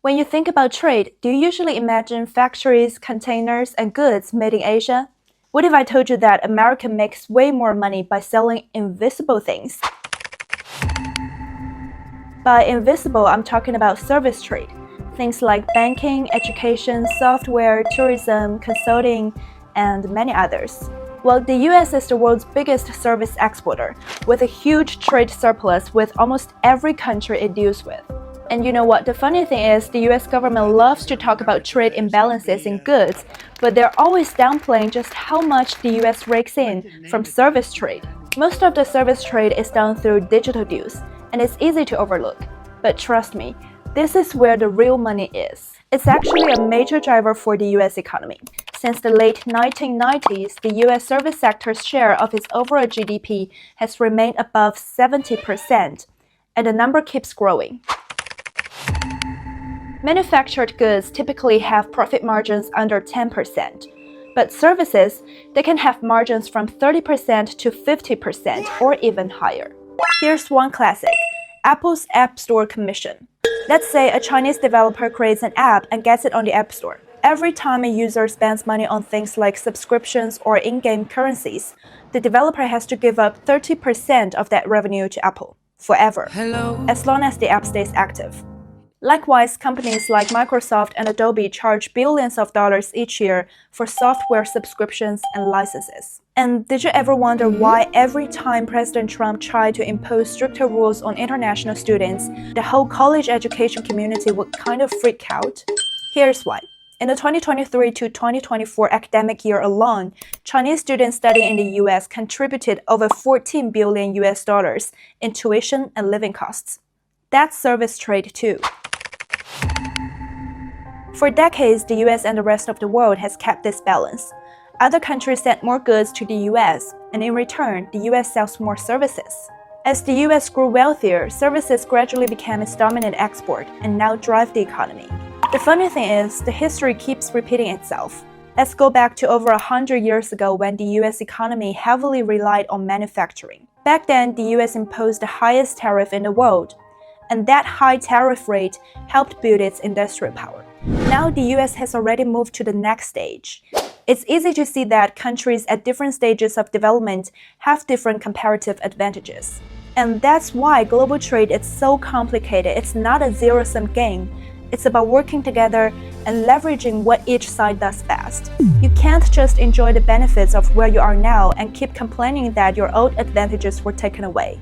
When you think about trade, do you usually imagine factories, containers, and goods made in Asia? What if I told you that America makes way more money by selling invisible things? By invisible, I'm talking about service trade. Things like banking, education, software, tourism, consulting, and many others. Well, the US is the world's biggest service exporter, with a huge trade surplus with almost every country it deals with. And you know what? The funny thing is, the US government loves to talk about trade imbalances in goods, but they're always downplaying just how much the US rakes in from service trade. Most of the service trade is done through digital deals, and it's easy to overlook. But trust me, this is where the real money is. It's actually a major driver for the US economy. Since the late 1990s, the US service sector's share of its overall GDP has remained above 70%, and the number keeps growing. Manufactured goods typically have profit margins under 10%, but services, they can have margins from 30% to 50% or even higher. Here's one classic: Apple's App Store commission. Let's say a Chinese developer creates an app and gets it on the App Store. Every time a user spends money on things like subscriptions or in-game currencies, the developer has to give up 30% of that revenue to Apple, forever, as long as the app stays active. Likewise, companies like Microsoft and Adobe charge billions of dollars each year for software subscriptions and licenses. And did you ever wonder why every time President Trump tried to impose stricter rules on international students, the whole college education community would kind of freak out? Here's why. In the 2023 to 2024 academic year alone, Chinese students studying in the US contributed over $14 billion in tuition and living costs. That's service trade too. For decades, the US and the rest of the world has kept this balance. Other countries send more goods to the US, and in return, the US sells more services. As the US grew wealthier, services gradually became its dominant export and now drive the economy. The funny thing is, the history keeps repeating itself. Let's go back to over 100 years ago when the US economy heavily relied on manufacturing. Back then, the US imposed the highest tariff in the world, and that high tariff rate helped build its industrial power. Now the US has already moved to the next stage. It's easy to see that countries at different stages of development have different comparative advantages. And that's why global trade is so complicated. It's not a zero-sum game. It's about working together and leveraging what each side does best. You can't just enjoy the benefits of where you are now and keep complaining that your old advantages were taken away.